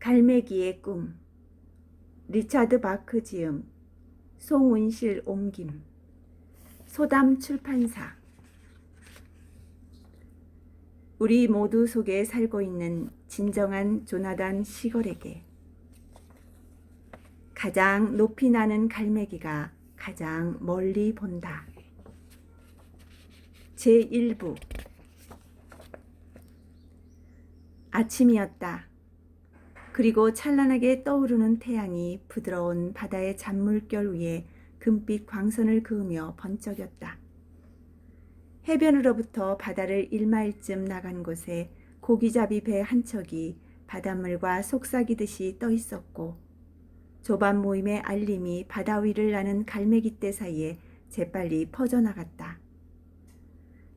갈매기의 꿈. 리차드 바크 지음, 송은실 옮김. 소담 출판사. 우리 모두 속에 살고 있는 진정한 조나단 시걸에게 가장 높이 나는 갈매기가 가장 멀리 본다. 제1부. 아침이었다. 그리고 찬란하게 떠오르는 태양이 부드러운 바다의 잔물결 위에 금빛 광선을 그으며 번쩍였다. 해변으로부터 바다를 1마일쯤 나간 곳에 고기잡이 배 한 척이 바닷물과 속삭이듯이 떠 있었고, 조반 모임의 알림이 바다 위를 나는 갈매기떼 사이에 재빨리 퍼져나갔다.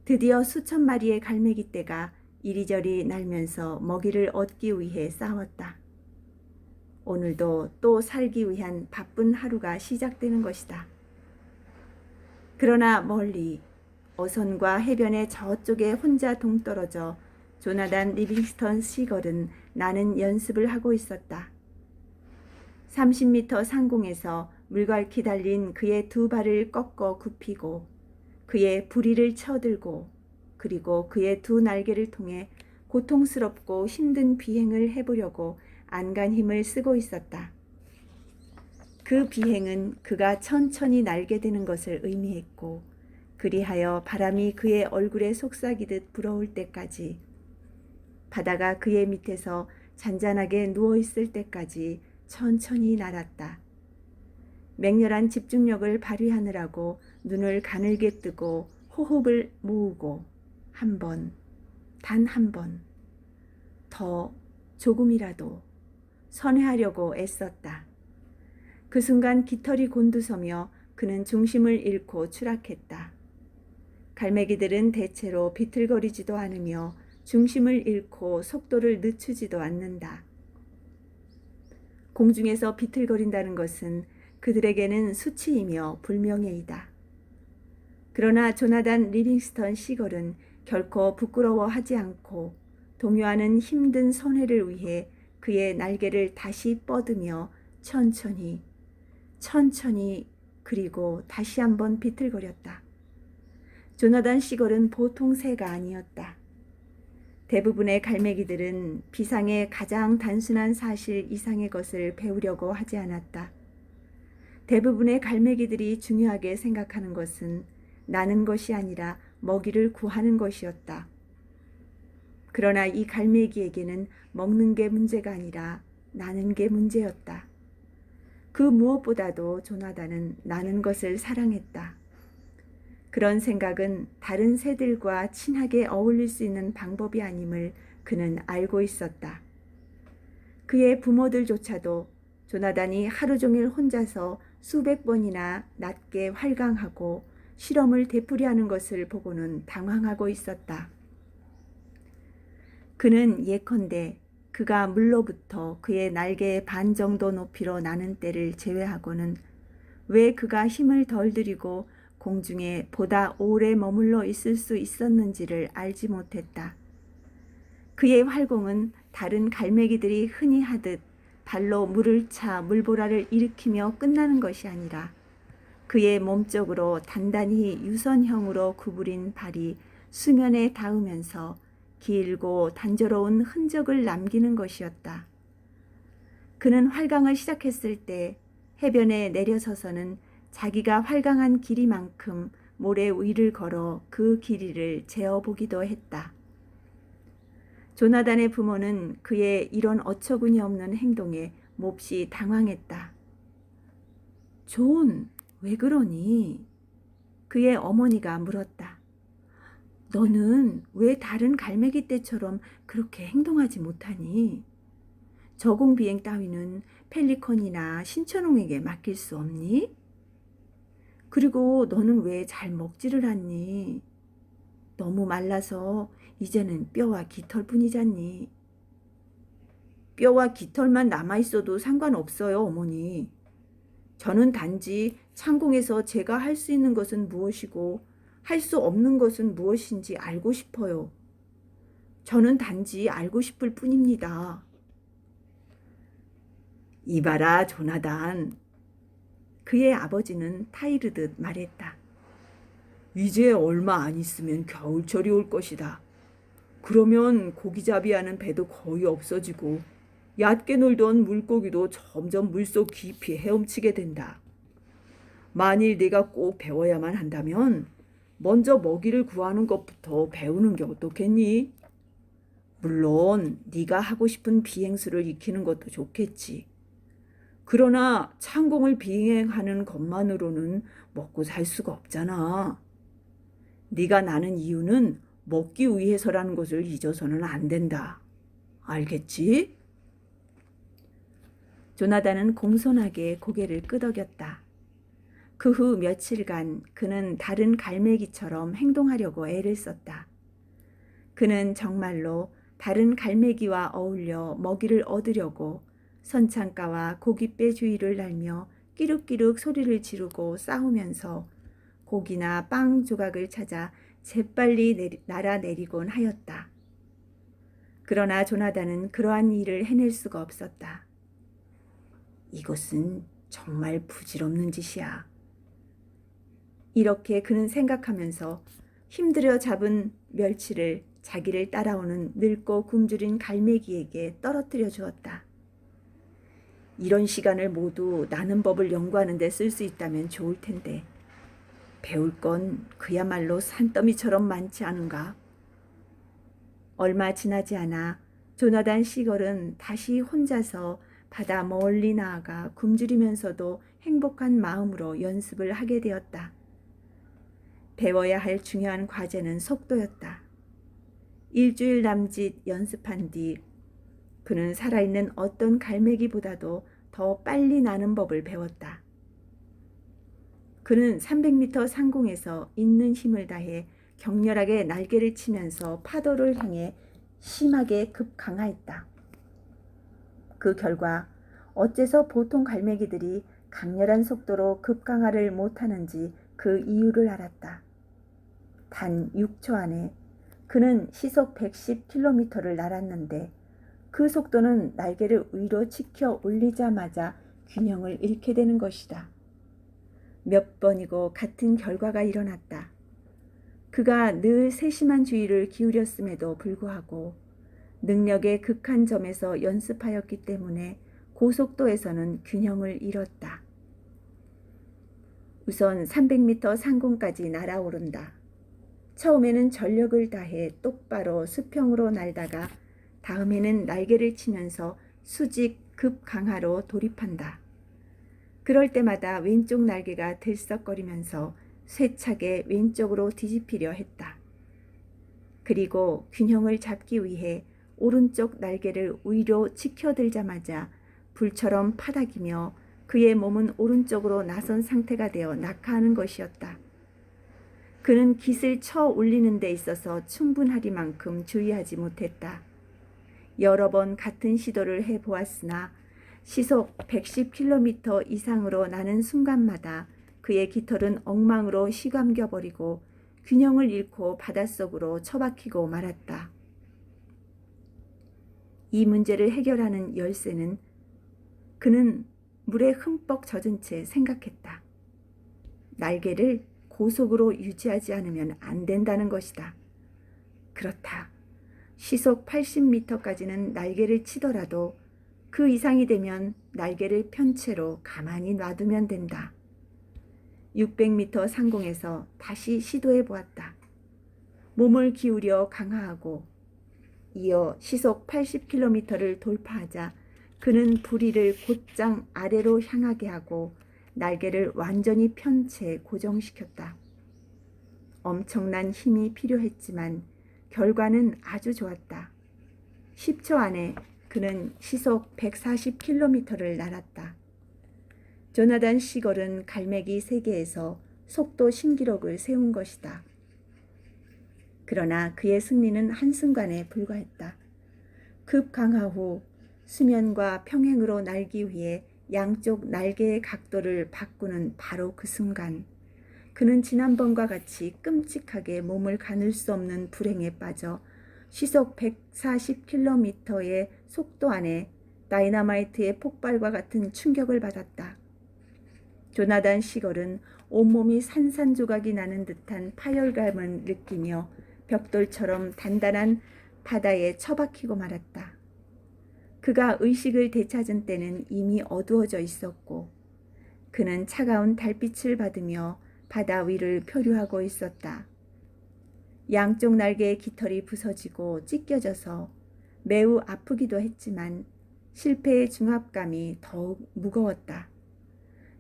드디어 수천 마리의 갈매기떼가 이리저리 날면서 먹이를 얻기 위해 싸웠다. 오늘도 또 살기 위한 바쁜 하루가 시작되는 것이다. 그러나 멀리 어선과 해변의 저쪽에 혼자 동떨어져 조나단 리빙스턴 시걸은 나는 연습을 하고 있었다. 30m 상공에서 물갈퀴 달린 그의 두 발을 꺾어 굽히고 그의 부리를 쳐들고 그리고 그의 두 날개를 통해 고통스럽고 힘든 비행을 해보려고 안간 힘을 쓰고 있었다. 그 비행은 그가 천천히 날게 되는 것을 의미했고, 그리하여 바람이 그의 얼굴에 속삭이듯 불어올 때까지, 바다가 그의 밑에서 잔잔하게 누워있을 때까지 천천히 날았다. 맹렬한 집중력을 발휘하느라고 눈을 가늘게 뜨고 호흡을 모으고 한 번, 단 한 번, 더 조금이라도 선회하려고 애썼다. 그 순간 깃털이 곤두서며 그는 중심을 잃고 추락했다. 갈매기들은 대체로 비틀거리지도 않으며 중심을 잃고 속도를 늦추지도 않는다. 공중에서 비틀거린다는 것은 그들에게는 수치이며 불명예이다. 그러나 조나단 리빙스턴 시걸은 결코 부끄러워하지 않고 동요하는 힘든 선회를 위해 그의 날개를 다시 뻗으며 천천히, 천천히 그리고 다시 한번 비틀거렸다. 조나단 시걸은 보통 새가 아니었다. 대부분의 갈매기들은 비상의 가장 단순한 사실 이상의 것을 배우려고 하지 않았다. 대부분의 갈매기들이 중요하게 생각하는 것은 나는 것이 아니라 먹이를 구하는 것이었다. 그러나 이 갈매기에게는 먹는 게 문제가 아니라 나는 게 문제였다. 그 무엇보다도 조나단은 나는 것을 사랑했다. 그런 생각은 다른 새들과 친하게 어울릴 수 있는 방법이 아님을 그는 알고 있었다. 그의 부모들조차도 조나단이 하루 종일 혼자서 수백 번이나 낮게 활강하고 실험을 되풀이하는 것을 보고는 당황하고 있었다. 그는 예컨대 그가 물로부터 그의 날개의 반 정도 높이로 나는 때를 제외하고는 왜 그가 힘을 덜 들이고 공중에 보다 오래 머물러 있을 수 있었는지를 알지 못했다. 그의 활공은 다른 갈매기들이 흔히 하듯 발로 물을 차 물보라를 일으키며 끝나는 것이 아니라 그의 몸쪽으로 단단히 유선형으로 구부린 발이 수면에 닿으면서 길고 단조로운 흔적을 남기는 것이었다. 그는 활강을 시작했을 때 해변에 내려서서는 자기가 활강한 길이만큼 모래 위를 걸어 그 길이를 재어보기도 했다. 조나단의 부모는 그의 이런 어처구니 없는 행동에 몹시 당황했다. 존, 왜 그러니? 그의 어머니가 물었다. 너는 왜 다른 갈매기 떼처럼 그렇게 행동하지 못하니? 저공 비행 따위는 펠리컨이나 신천홍에게 맡길 수 없니? 그리고 너는 왜 잘 먹지를 않니? 너무 말라서 이제는 뼈와 깃털뿐이잖니. 뼈와 깃털만 남아있어도 상관없어요, 어머니. 저는 단지 창공에서 제가 할 수 있는 것은 무엇이고 할 수 없는 것은 무엇인지 알고 싶어요. 저는 단지 알고 싶을 뿐입니다. 이봐라, 조나단. 그의 아버지는 타이르듯 말했다. 이제 얼마 안 있으면 겨울철이 올 것이다. 그러면 고기잡이하는 배도 거의 없어지고 얕게 놀던 물고기도 점점 물속 깊이 헤엄치게 된다. 만일 네가 꼭 배워야만 한다면 먼저 먹이를 구하는 것부터 배우는 게 어떻겠니? 물론 네가 하고 싶은 비행수를 익히는 것도 좋겠지. 그러나 창공을 비행하는 것만으로는 먹고 살 수가 없잖아. 네가 나는 이유는 먹기 위해서라는 것을 잊어서는 안 된다. 알겠지? 조나단은 공손하게 고개를 끄덕였다. 그 후 며칠간 그는 다른 갈매기처럼 행동하려고 애를 썼다. 그는 정말로 다른 갈매기와 어울려 먹이를 얻으려고 선창가와 고깃배 주위를 날며 끼룩끼룩 소리를 지르고 싸우면서 고기나 빵 조각을 찾아 재빨리 날아내리곤 하였다. 그러나 조나단은 그러한 일을 해낼 수가 없었다. 이것은 정말 부질없는 짓이야. 이렇게 그는 생각하면서 힘들여 잡은 멸치를 자기를 따라오는 늙고 굶주린 갈매기에게 떨어뜨려 주었다. 이런 시간을 모두 나는 법을 연구하는 데 쓸 수 있다면 좋을 텐데 배울 건 그야말로 산더미처럼 많지 않은가? 얼마 지나지 않아 조나단 시걸은 다시 혼자서 바다 멀리 나아가 굶주리면서도 행복한 마음으로 연습을 하게 되었다. 배워야 할 중요한 과제는 속도였다. 일주일 남짓 연습한 뒤 그는 살아있는 어떤 갈매기보다도 더 빨리 나는 법을 배웠다. 그는 300m 상공에서 있는 힘을 다해 격렬하게 날개를 치면서 파도를 향해 심하게 급강하했다. 그 결과 어째서 보통 갈매기들이 강렬한 속도로 급강하를 못하는지 그 이유를 알았다. 단 6초 안에 그는 시속 110km를 날았는데 그 속도는 날개를 위로 치켜 올리자마자 균형을 잃게 되는 것이다. 몇 번이고 같은 결과가 일어났다. 그가 늘 세심한 주의를 기울였음에도 불구하고 능력의 극한 점에서 연습하였기 때문에 고속도에서는 균형을 잃었다. 우선 300m 상공까지 날아오른다. 처음에는 전력을 다해 똑바로 수평으로 날다가 다음에는 날개를 치면서 수직 급강하로 돌입한다. 그럴 때마다 왼쪽 날개가 들썩거리면서 쇠차게 왼쪽으로 뒤집히려 했다. 그리고 균형을 잡기 위해 오른쪽 날개를 위로 치켜들자마자 불처럼 파닥이며 그의 몸은 오른쪽으로 나선 상태가 되어 낙하하는 것이었다. 그는 깃을 쳐 올리는 데 있어서 충분하리만큼 주의하지 못했다. 여러 번 같은 시도를 해보았으나 시속 110km 이상으로 나는 순간마다 그의 깃털은 엉망으로 휘감겨버리고 균형을 잃고 바닷속으로 처박히고 말았다. 이 문제를 해결하는 열쇠는 그는 물에 흠뻑 젖은 채 생각했다. 날개를 고속으로 유지하지 않으면 안 된다는 것이다. 그렇다. 시속 80m까지는 날개를 치더라도 그 이상이 되면 날개를 편 채로 가만히 놔두면 된다. 600m 상공에서 다시 시도해 보았다. 몸을 기울여 강화하고 이어 시속 80km를 돌파하자 그는 부리를 곧장 아래로 향하게 하고 날개를 완전히 편 채 고정시켰다. 엄청난 힘이 필요했지만 결과는 아주 좋았다. 10초 안에 그는 시속 140km를 날았다. 조나단 시걸은 갈매기 세계에서 속도 신기록을 세운 것이다. 그러나 그의 승리는 한순간에 불과했다. 급강하 후 수면과 평행으로 날기 위해 양쪽 날개의 각도를 바꾸는 바로 그 순간 그는 지난번과 같이 끔찍하게 몸을 가눌 수 없는 불행에 빠져 시속 140km의 속도 안에 다이너마이트의 폭발과 같은 충격을 받았다. 조나단 시걸은 온몸이 산산조각이 나는 듯한 파열감을 느끼며 벽돌처럼 단단한 바다에 처박히고 말았다. 그가 의식을 되찾은 때는 이미 어두워져 있었고 그는 차가운 달빛을 받으며 바다 위를 표류하고 있었다. 양쪽 날개의 깃털이 부서지고 찢겨져서 매우 아프기도 했지만 실패의 중압감이 더욱 무거웠다.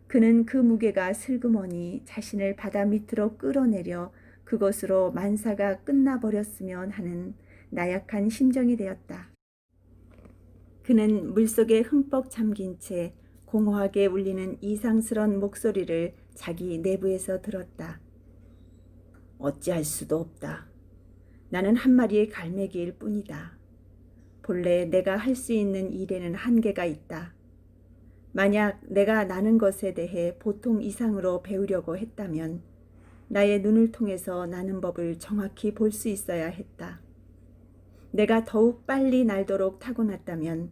그는 그 무게가 슬그머니 자신을 바다 밑으로 끌어내려 그것으로 만사가 끝나버렸으면 하는 나약한 심정이 되었다. 그는 물속에 흠뻑 잠긴 채 공허하게 울리는 이상스런 목소리를 자기 내부에서 들었다. 어찌할 수도 없다. 나는 한 마리의 갈매기일 뿐이다. 본래 내가 할 수 있는 일에는 한계가 있다. 만약 내가 나는 것에 대해 보통 이상으로 배우려고 했다면 나의 눈을 통해서 나는 법을 정확히 볼 수 있어야 했다. 내가 더욱 빨리 날도록 타고났다면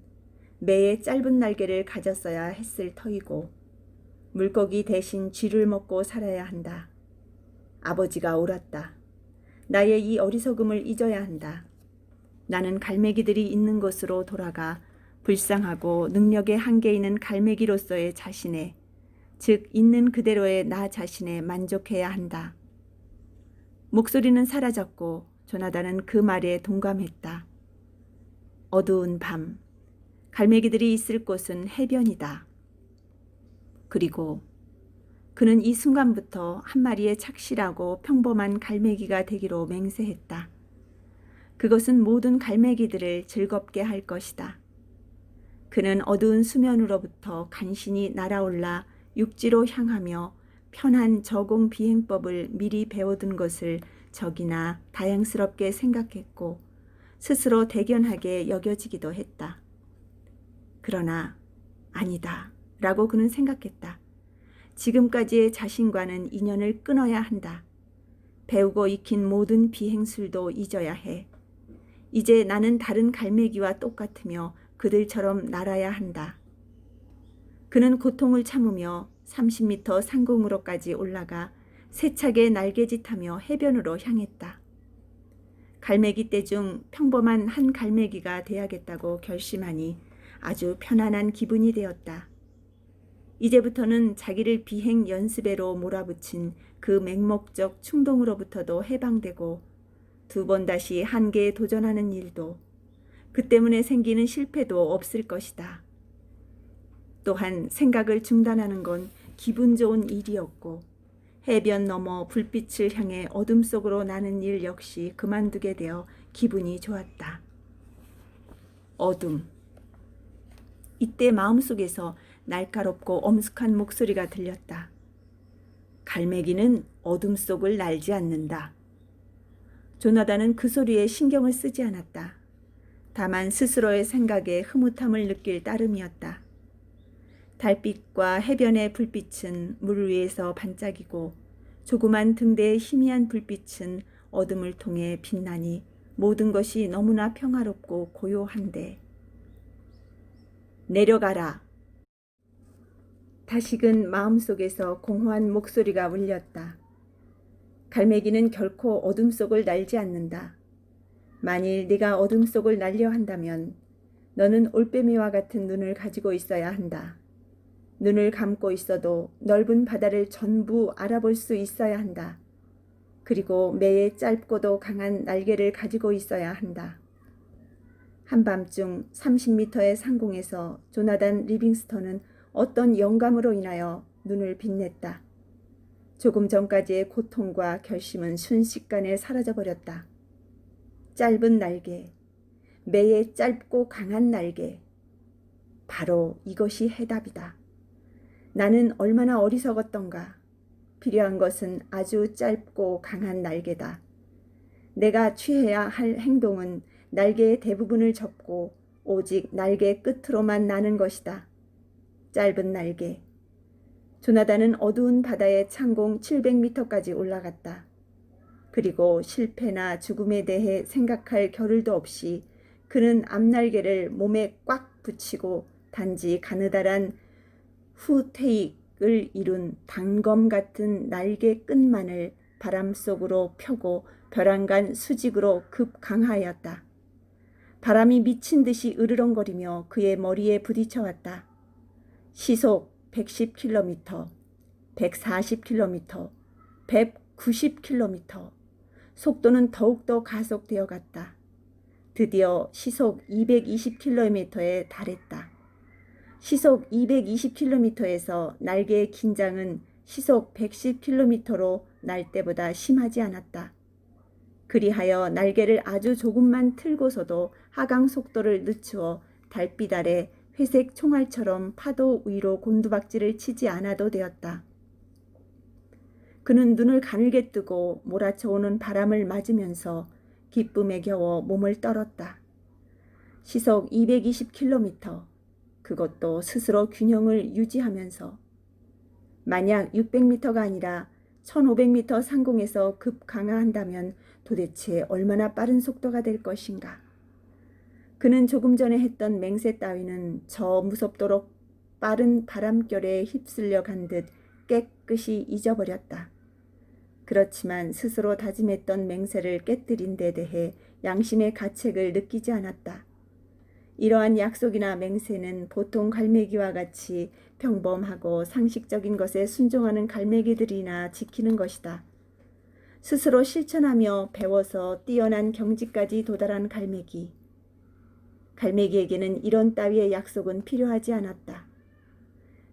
매의 짧은 날개를 가졌어야 했을 터이고 물고기 대신 쥐를 먹고 살아야 한다. 아버지가 옳았다. 나의 이 어리석음을 잊어야 한다. 나는 갈매기들이 있는 곳으로 돌아가 불쌍하고 능력에 한계 있는 갈매기로서의 자신에, 즉 있는 그대로의 나 자신에 만족해야 한다. 목소리는 사라졌고 조나단은 그 말에 동감했다. 어두운 밤, 갈매기들이 있을 곳은 해변이다. 그리고 그는 이 순간부터 한 마리의 착실하고 평범한 갈매기가 되기로 맹세했다. 그것은 모든 갈매기들을 즐겁게 할 것이다. 그는 어두운 수면으로부터 간신히 날아올라 육지로 향하며 편한 저공 비행법을 미리 배워둔 것을 적이나 다양스럽게 생각했고 스스로 대견하게 여겨지기도 했다. 그러나 아니다 라고 그는 생각했다. 지금까지의 자신과는 인연을 끊어야 한다. 배우고 익힌 모든 비행술도 잊어야 해. 이제 나는 다른 갈매기와 똑같으며 그들처럼 날아야 한다. 그는 고통을 참으며 30m 상공으로까지 올라가 세차게 날개짓하며 해변으로 향했다. 갈매기 떼 중 평범한 한 갈매기가 돼야겠다고 결심하니 아주 편안한 기분이 되었다. 이제부터는 자기를 비행 연습에로 몰아붙인 그 맹목적 충동으로부터도 해방되고 두 번 다시 한계에 도전하는 일도 그 때문에 생기는 실패도 없을 것이다. 또한 생각을 중단하는 건 기분 좋은 일이었고 해변 너머 불빛을 향해 어둠 속으로 나는 일 역시 그만두게 되어 기분이 좋았다. 어둠. 이때 마음속에서 날카롭고 엄숙한 목소리가 들렸다. 갈매기는 어둠 속을 날지 않는다. 조나단은 그 소리에 신경을 쓰지 않았다. 다만 스스로의 생각에 흐뭇함을 느낄 따름이었다. 달빛과 해변의 불빛은 물 위에서 반짝이고 조그만 등대의 희미한 불빛은 어둠을 통해 빛나니 모든 것이 너무나 평화롭고 고요한데. 내려가라. 다시금 마음속에서 공허한 목소리가 울렸다. 갈매기는 결코 어둠 속을 날지 않는다. 만일 네가 어둠 속을 날려 한다면 너는 올빼미와 같은 눈을 가지고 있어야 한다. 눈을 감고 있어도 넓은 바다를 전부 알아볼 수 있어야 한다. 그리고 매의 짧고도 강한 날개를 가지고 있어야 한다. 한밤중 30m의 상공에서 조나단 리빙스턴은 어떤 영감으로 인하여 눈을 빛냈다. 조금 전까지의 고통과 결심은 순식간에 사라져버렸다. 짧은 날개, 매의 짧고 강한 날개. 바로 이것이 해답이다. 나는 얼마나 어리석었던가. 필요한 것은 아주 짧고 강한 날개다. 내가 취해야 할 행동은 날개의 대부분을 접고 오직 날개 끝으로만 나는 것이다. 짧은 날개. 조나단은 어두운 바다의 창공 700m까지 올라갔다. 그리고 실패나 죽음에 대해 생각할 겨를도 없이 그는 앞날개를 몸에 꽉 붙이고 단지 가느다란 후퇴익을 이룬 단검 같은 날개 끝만을 바람 속으로 펴고 벼랑간 수직으로 급강하였다. 바람이 미친 듯이 으르렁거리며 그의 머리에 부딪혀 왔다. 시속 110km, 140km, 190km. 속도는 더욱더 가속되어 갔다. 드디어 시속 220km에 달했다. 시속 220km에서 날개의 긴장은 시속 110km로 날 때보다 심하지 않았다. 그리하여 날개를 아주 조금만 틀고서도 하강 속도를 늦추어 달빛 아래 회색 총알처럼 파도 위로 곤두박질을 치지 않아도 되었다. 그는 눈을 가늘게 뜨고 몰아쳐오는 바람을 맞으면서 기쁨에 겨워 몸을 떨었다. 시속 220km, 그것도 스스로 균형을 유지하면서. 만약 600m가 아니라 1500m 상공에서 급강하한다면 도대체 얼마나 빠른 속도가 될 것인가. 그는 조금 전에 했던 맹세 따위는 저 무섭도록 빠른 바람결에 휩쓸려 간 듯 깨끗이 잊어버렸다. 그렇지만 스스로 다짐했던 맹세를 깨뜨린 데 대해 양심의 가책을 느끼지 않았다. 이러한 약속이나 맹세는 보통 갈매기와 같이 평범하고 상식적인 것에 순종하는 갈매기들이나 지키는 것이다. 스스로 실천하며 배워서 뛰어난 경지까지 도달한 갈매기에게는 이런 따위의 약속은 필요하지 않았다.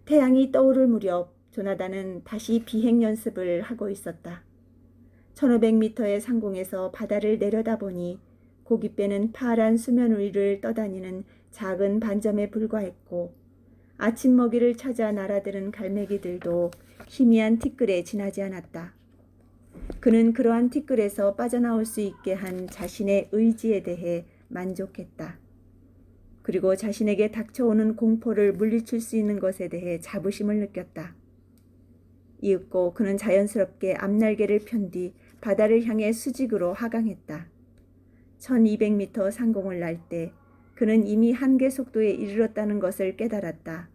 태양이 떠오를 무렵 조나단은 다시 비행 연습을 하고 있었다. 1500m의 상공에서 바다를 내려다보니 고깃배는 파란 수면 위를 떠다니는 작은 반점에 불과했고 아침 먹이를 찾아 날아드는 갈매기들도 희미한 티끌에 지나지 않았다. 그는 그러한 티끌에서 빠져나올 수 있게 한 자신의 의지에 대해 만족했다. 그리고 자신에게 닥쳐오는 공포를 물리칠 수 있는 것에 대해 자부심을 느꼈다. 이윽고 그는 자연스럽게 앞날개를 편 뒤 바다를 향해 수직으로 하강했다. 1200m 상공을 날 때 그는 이미 한계 속도에 이르렀다는 것을 깨달았다.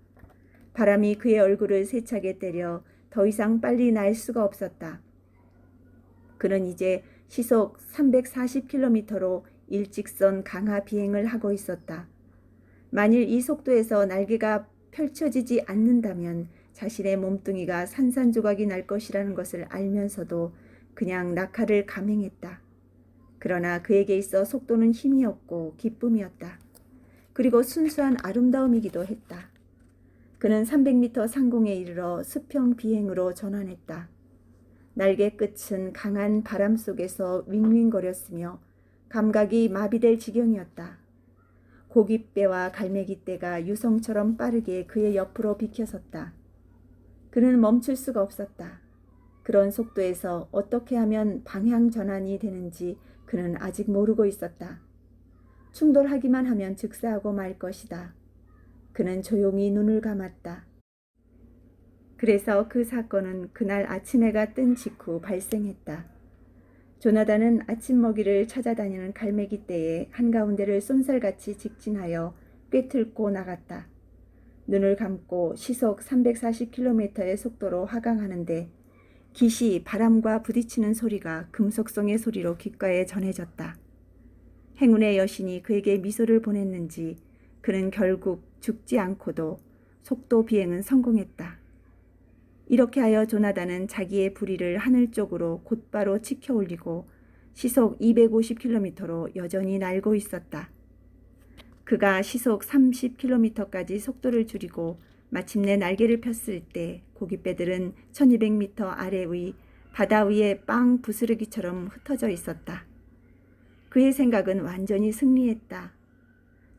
바람이 그의 얼굴을 세차게 때려 더 이상 빨리 날 수가 없었다. 그는 이제 시속 340km로 일직선 강하 비행을 하고 있었다. 만일 이 속도에서 날개가 펼쳐지지 않는다면 자신의 몸뚱이가 산산조각이 날 것이라는 것을 알면서도 그냥 낙하를 감행했다. 그러나 그에게 있어 속도는 힘이었고 기쁨이었다. 그리고 순수한 아름다움이기도 했다. 그는 300m 상공에 이르러 수평 비행으로 전환했다. 날개 끝은 강한 바람 속에서 윙윙거렸으며 감각이 마비될 지경이었다. 고깃배와 갈매기떼가 유성처럼 빠르게 그의 옆으로 비켜섰다. 그는 멈출 수가 없었다. 그런 속도에서 어떻게 하면 방향 전환이 되는지 그는 아직 모르고 있었다. 충돌하기만 하면 즉사하고 말 것이다. 그는 조용히 눈을 감았다. 그래서 그 사건은 그날 아침 해가 뜬 직후 발생했다. 조나단은 아침 먹이를 찾아다니는 갈매기 떼의 한가운데를 쏜살같이 직진하여 꿰뚫고 나갔다. 눈을 감고 시속 340km의 속도로 하강하는데 기시 바람과 부딪히는 소리가 금속성의 소리로 귓가에 전해졌다. 행운의 여신이 그에게 미소를 보냈는지 그는 결국 죽지 않고도 속도 비행은 성공했다. 이렇게 하여 조나단은 자기의 부리를 하늘 쪽으로 곧바로 치켜 올리고 시속 250km로 여전히 날고 있었다. 그가 시속 30km까지 속도를 줄이고 마침내 날개를 폈을 때 고깃배들은 1200m 아래의 바다 위에 빵 부스러기처럼 흩어져 있었다. 그의 생각은 완전히 승리했다.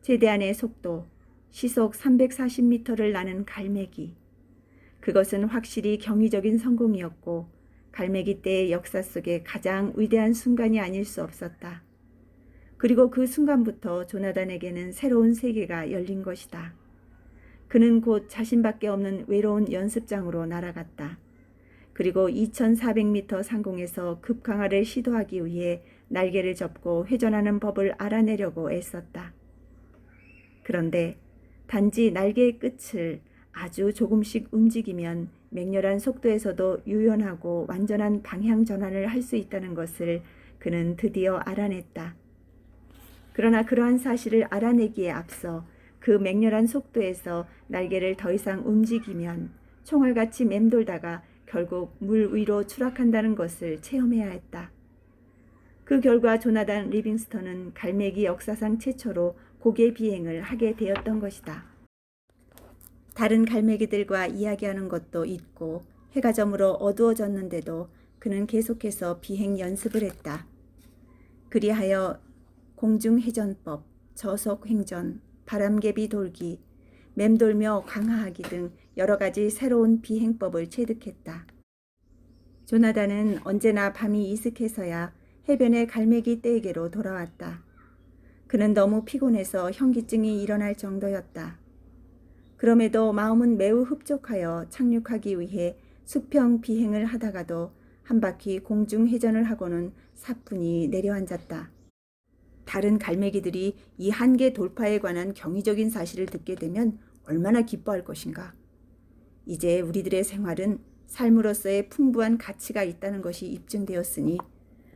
제대한의 속도, 시속 340m를 나는 갈매기. 그것은 확실히 경이적인 성공이었고 갈매기 떼의 역사 속에 가장 위대한 순간이 아닐 수 없었다. 그리고 그 순간부터 조나단에게는 새로운 세계가 열린 것이다. 그는 곧 자신밖에 없는 외로운 연습장으로 날아갔다. 그리고 2400m 상공에서 급강하를 시도하기 위해 날개를 접고 회전하는 법을 알아내려고 애썼다. 그런데 단지 날개의 끝을 아주 조금씩 움직이면 맹렬한 속도에서도 유연하고 완전한 방향 전환을 할 수 있다는 것을 그는 드디어 알아냈다. 그러나 그러한 사실을 알아내기에 앞서 그 맹렬한 속도에서 날개를 더 이상 움직이면 총알같이 맴돌다가 결국 물 위로 추락한다는 것을 체험해야 했다. 그 결과 조나단 리빙스턴은 갈매기 역사상 최초로 고개 비행을 하게 되었던 것이다. 다른 갈매기들과 이야기하는 것도 있고 해가 저물어 어두워졌는데도 그는 계속해서 비행 연습을 했다. 그리하여 공중회전법, 저속횡전, 바람개비 돌기, 맴돌며 강하하기 등 여러 가지 새로운 비행법을 체득했다. 조나단은 언제나 밤이 이슥해서야 해변의 갈매기 떼에게로 돌아왔다. 그는 너무 피곤해서 현기증이 일어날 정도였다. 그럼에도 마음은 매우 흡족하여 착륙하기 위해 수평 비행을 하다가도 한 바퀴 공중회전을 하고는 사뿐히 내려앉았다. 다른 갈매기들이 이 한계 돌파에 관한 경이적인 사실을 듣게 되면 얼마나 기뻐할 것인가. 이제 우리들의 생활은 삶으로서의 풍부한 가치가 있다는 것이 입증되었으니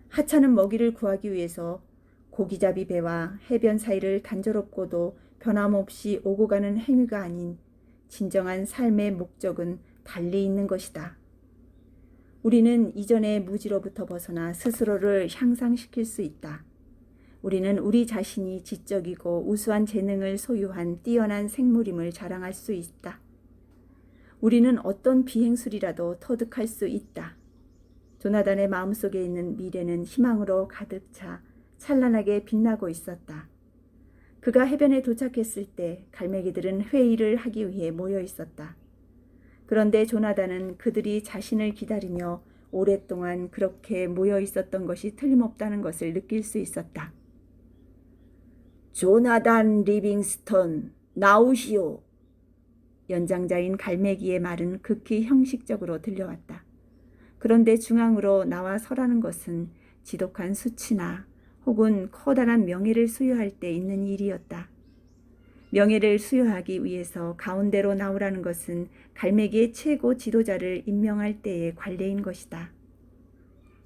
하찮은 먹이를 구하기 위해서 고기잡이 배와 해변 사이를 단조롭고도 변함없이 오고 가는 행위가 아닌 진정한 삶의 목적은 달리 있는 것이다. 우리는 이전의 무지로부터 벗어나 스스로를 향상시킬 수 있다. 우리는 우리 자신이 지적이고 우수한 재능을 소유한 뛰어난 생물임을 자랑할 수 있다. 우리는 어떤 비행술이라도 터득할 수 있다. 조나단의 마음속에 있는 미래는 희망으로 가득 차 찬란하게 빛나고 있었다. 그가 해변에 도착했을 때 갈매기들은 회의를 하기 위해 모여 있었다. 그런데 조나단은 그들이 자신을 기다리며 오랫동안 그렇게 모여 있었던 것이 틀림없다는 것을 느낄 수 있었다. 조나단 리빙스턴, 나오시오. 연장자인 갈매기의 말은 극히 형식적으로 들려왔다. 그런데 중앙으로 나와 서라는 것은 지독한 수치나 혹은 커다란 명예를 수여할 때 있는 일이었다. 명예를 수여하기 위해서 가운데로 나오라는 것은 갈매기의 최고 지도자를 임명할 때의 관례인 것이다.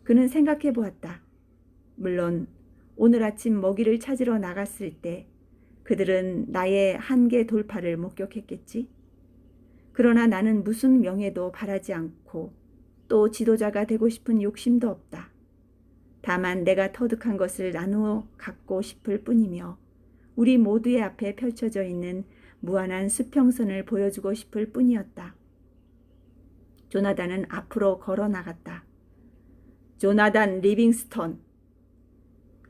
그는 생각해 보았다. 물론 오늘 아침 먹이를 찾으러 나갔을 때 그들은 나의 한계 돌파를 목격했겠지. 그러나 나는 무슨 명예도 바라지 않고 또 지도자가 되고 싶은 욕심도 없다. 다만 내가 터득한 것을 나누어 갖고 싶을 뿐이며 우리 모두의 앞에 펼쳐져 있는 무한한 수평선을 보여주고 싶을 뿐이었다. 조나단은 앞으로 걸어 나갔다. 조나단 리빙스턴,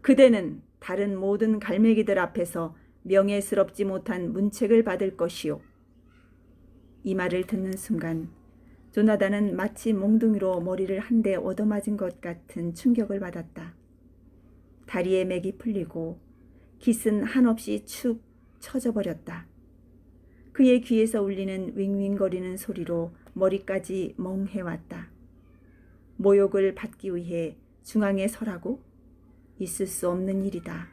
그대는 다른 모든 갈매기들 앞에서 명예스럽지 못한 문책을 받을 것이요. 이 말을 듣는 순간 조나단은 마치 몽둥이로 머리를 한 대 얻어맞은 것 같은 충격을 받았다. 다리에 맥이 풀리고 깃은 한없이 축 처져버렸다. 그의 귀에서 울리는 윙윙거리는 소리로 머리까지 멍해왔다. 모욕을 받기 위해 중앙에 서라고? 있을 수 없는 일이다.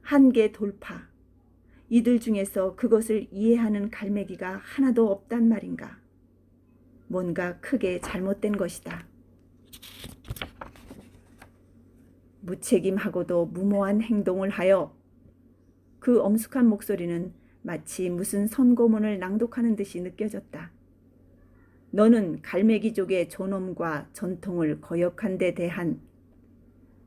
한계 돌파. 이들 중에서 그것을 이해하는 갈매기가 하나도 없단 말인가. 뭔가 크게 잘못된 것이다. 무책임하고도 무모한 행동을 하여. 그 엄숙한 목소리는 마치 무슨 선고문을 낭독하는 듯이 느껴졌다. 너는 갈매기족의 존엄과 전통을 거역한 데 대한.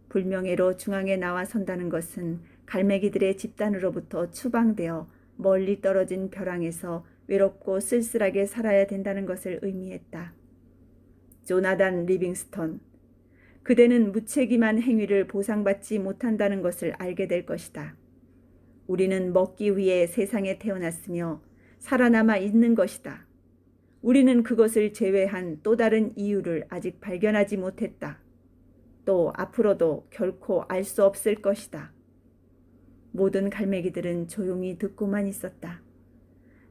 불명예로 중앙에 나와 선다는 것은 갈매기들의 집단으로부터 추방되어 멀리 떨어진 벼랑에서 외롭고 쓸쓸하게 살아야 된다는 것을 의미했다. 조나단 리빙스턴, 그대는 무책임한 행위를 보상받지 못한다는 것을 알게 될 것이다. 우리는 먹기 위해 세상에 태어났으며 살아남아 있는 것이다. 우리는 그것을 제외한 또 다른 이유를 아직 발견하지 못했다. 또 앞으로도 결코 알 수 없을 것이다. 모든 갈매기들은 조용히 듣고만 있었다.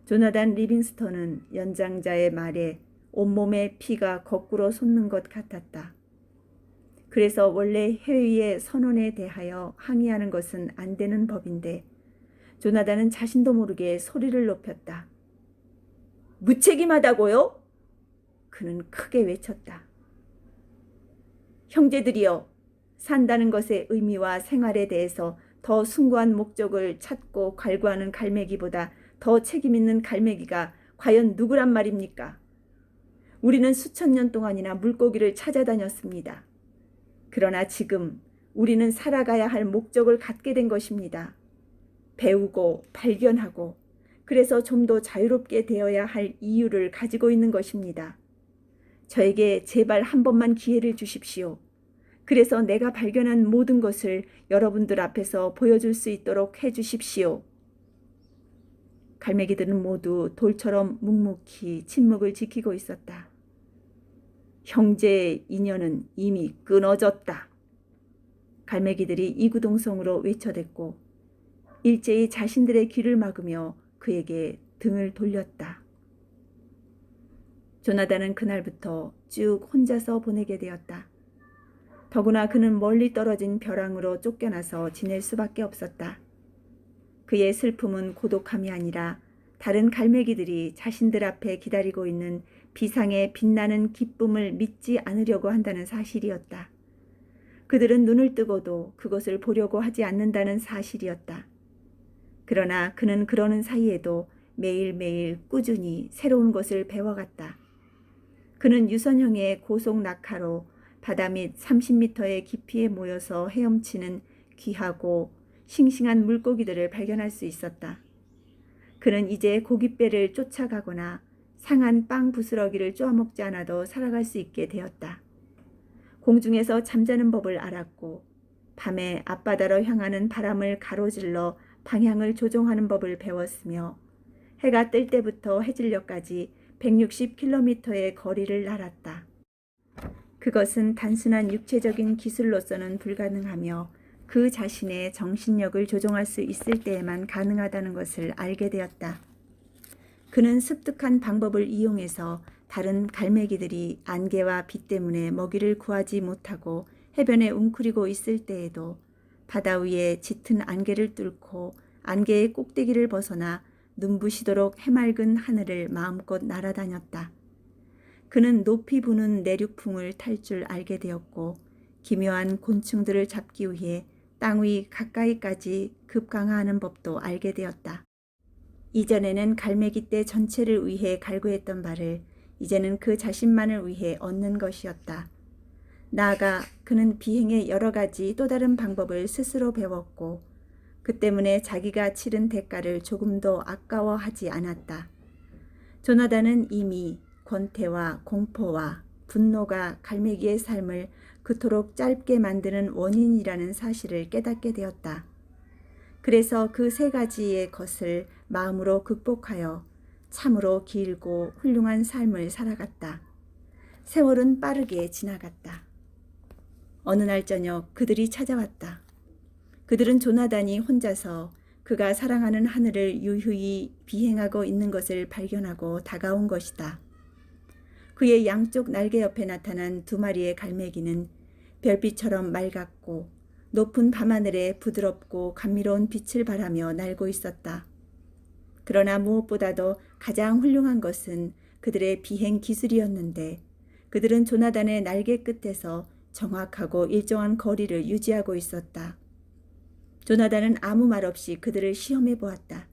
조나단 리빙스턴은 연장자의 말에 온몸에 피가 거꾸로 솟는 것 같았다. 그래서 원래 회의의 선언에 대하여 항의하는 것은 안 되는 법인데 조나단은 자신도 모르게 소리를 높였다. 무책임하다고요? 그는 크게 외쳤다. 형제들이여, 산다는 것의 의미와 생활에 대해서 더 숭고한 목적을 찾고 갈구하는 갈매기보다 더 책임있는 갈매기가 과연 누구란 말입니까? 우리는 수천 년 동안이나 물고기를 찾아다녔습니다. 그러나 지금 우리는 살아가야 할 목적을 갖게 된 것입니다. 배우고 발견하고 그래서 좀 더 자유롭게 되어야 할 이유를 가지고 있는 것입니다. 저에게 제발 한 번만 기회를 주십시오. 그래서 내가 발견한 모든 것을 여러분들 앞에서 보여줄 수 있도록 해주십시오. 갈매기들은 모두 돌처럼 묵묵히 침묵을 지키고 있었다. 형제의 인연은 이미 끊어졌다. 갈매기들이 이구동성으로 외쳐댔고 일제히 자신들의 귀를 막으며 그에게 등을 돌렸다. 조나단은 그날부터 쭉 혼자서 보내게 되었다. 더구나 그는 멀리 떨어진 벼랑으로 쫓겨나서 지낼 수밖에 없었다. 그의 슬픔은 고독함이 아니라 다른 갈매기들이 자신들 앞에 기다리고 있는 비상의 빛나는 기쁨을 믿지 않으려고 한다는 사실이었다. 그들은 눈을 뜨고도 그것을 보려고 하지 않는다는 사실이었다. 그러나 그는 그러는 사이에도 매일매일 꾸준히 새로운 것을 배워갔다. 그는 유선형의 고속 낙하로 바다 밑 30m의 깊이에 모여서 헤엄치는 귀하고 싱싱한 물고기들을 발견할 수 있었다. 그는 이제 고깃배를 쫓아가거나 상한 빵 부스러기를 쪼아먹지 않아도 살아갈 수 있게 되었다. 공중에서 잠자는 법을 알았고 밤에 앞바다로 향하는 바람을 가로질러 방향을 조종하는 법을 배웠으며 해가 뜰 때부터 해질녘까지 160km의 거리를 날았다. 그것은 단순한 육체적인 기술로서는 불가능하며 그 자신의 정신력을 조종할 수 있을 때에만 가능하다는 것을 알게 되었다. 그는 습득한 방법을 이용해서 다른 갈매기들이 안개와 비 때문에 먹이를 구하지 못하고 해변에 웅크리고 있을 때에도 바다 위에 짙은 안개를 뚫고 안개의 꼭대기를 벗어나 눈부시도록 해맑은 하늘을 마음껏 날아다녔다. 그는 높이 부는 내륙풍을 탈 줄 알게 되었고 기묘한 곤충들을 잡기 위해 땅 위 가까이까지 급강하하는 법도 알게 되었다. 이전에는 갈매기 떼 전체를 위해 갈구했던 바를 이제는 그 자신만을 위해 얻는 것이었다. 나아가 그는 비행의 여러 가지 또 다른 방법을 스스로 배웠고 그 때문에 자기가 치른 대가를 조금도 아까워하지 않았다. 조나단은 이미 권태와 공포와 분노가 갈매기의 삶을 그토록 짧게 만드는 원인이라는 사실을 깨닫게 되었다. 그래서 그 세 가지의 것을 마음으로 극복하여 참으로 길고 훌륭한 삶을 살아갔다. 세월은 빠르게 지나갔다. 어느 날 저녁 그들이 찾아왔다. 그들은 조나단이 혼자서 그가 사랑하는 하늘을 유유히 비행하고 있는 것을 발견하고 다가온 것이다. 그의 양쪽 날개 옆에 나타난 두 마리의 갈매기는 별빛처럼 맑았고 높은 밤하늘에 부드럽고 감미로운 빛을 발하며 날고 있었다. 그러나 무엇보다도 가장 훌륭한 것은 그들의 비행 기술이었는데 그들은 조나단의 날개 끝에서 정확하고 일정한 거리를 유지하고 있었다. 조나단은 아무 말 없이 그들을 시험해 보았다.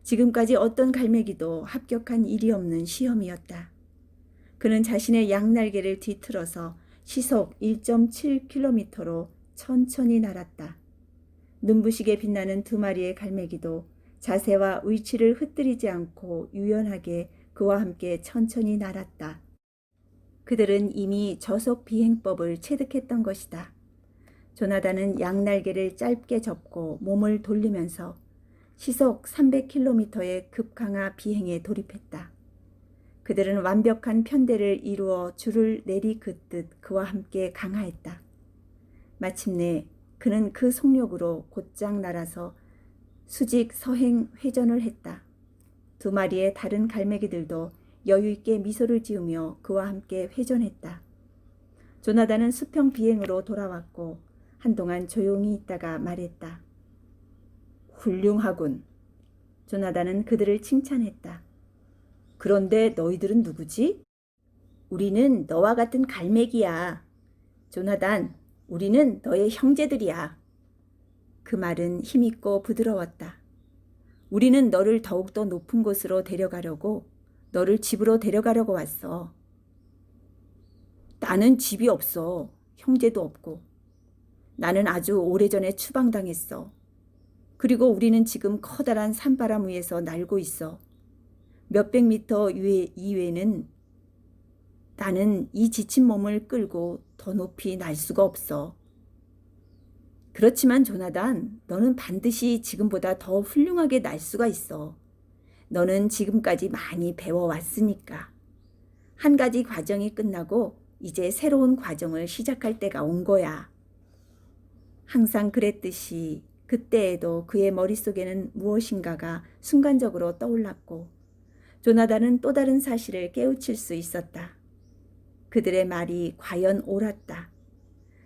지금까지 어떤 갈매기도 합격한 일이 없는 시험이었다. 그는 자신의 양날개를 뒤틀어서 시속 1.7km로 천천히 날았다. 눈부시게 빛나는 두 마리의 갈매기도 자세와 위치를 흩뜨리지 않고 유연하게 그와 함께 천천히 날았다. 그들은 이미 저속 비행법을 체득했던 것이다. 조나단은 양날개를 짧게 접고 몸을 돌리면서 시속 300km의 급강하 비행에 돌입했다. 그들은 완벽한 편대를 이루어 줄을 내리긋듯 그와 함께 강하했다. 마침내 그는 그 속력으로 곧장 날아서 수직 서행 회전을 했다. 두 마리의 다른 갈매기들도 여유있게 미소를 지으며 그와 함께 회전했다. 조나단은 수평 비행으로 돌아왔고 한동안 조용히 있다가 말했다. 훌륭하군. 조나단은 그들을 칭찬했다. 그런데 너희들은 누구지? 우리는 너와 같은 갈매기야. 조나단, 우리는 너의 형제들이야. 그 말은 힘있고 부드러웠다. 우리는 너를 더욱더 높은 곳으로 데려가려고, 너를 집으로 데려가려고 왔어. 나는 집이 없어. 형제도 없고. 나는 아주 오래전에 추방당했어. 그리고 우리는 지금 커다란 산바람 위에서 날고 있어. 몇백 미터 이외에는 나는 이 지친 몸을 끌고 더 높이 날 수가 없어. 그렇지만 조나단, 너는 반드시 지금보다 더 훌륭하게 날 수가 있어. 너는 지금까지 많이 배워왔으니까. 한 가지 과정이 끝나고 이제 새로운 과정을 시작할 때가 온 거야. 항상 그랬듯이 그때에도 그의 머릿속에는 무엇인가가 순간적으로 떠올랐고 조나단은 또 다른 사실을 깨우칠 수 있었다. 그들의 말이 과연 옳았다.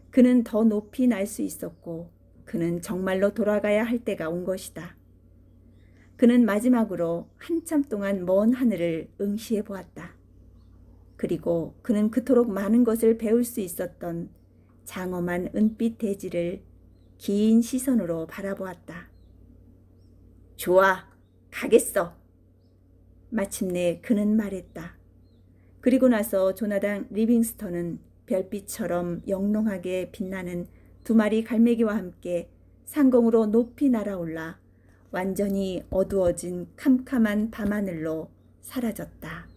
그는 더 높이 날 수 있었고 그는 정말로 돌아가야 할 때가 온 것이다. 그는 마지막으로 한참 동안 먼 하늘을 응시해 보았다. 그리고 그는 그토록 많은 것을 배울 수 있었던 장엄한 은빛 대지를 긴 시선으로 바라보았다. 좋아, 가겠어. 마침내 그는 말했다. 그리고 나서 조나단 리빙스턴은 별빛처럼 영롱하게 빛나는 두 마리 갈매기와 함께 상공으로 높이 날아올라 완전히 어두워진 캄캄한 밤하늘로 사라졌다.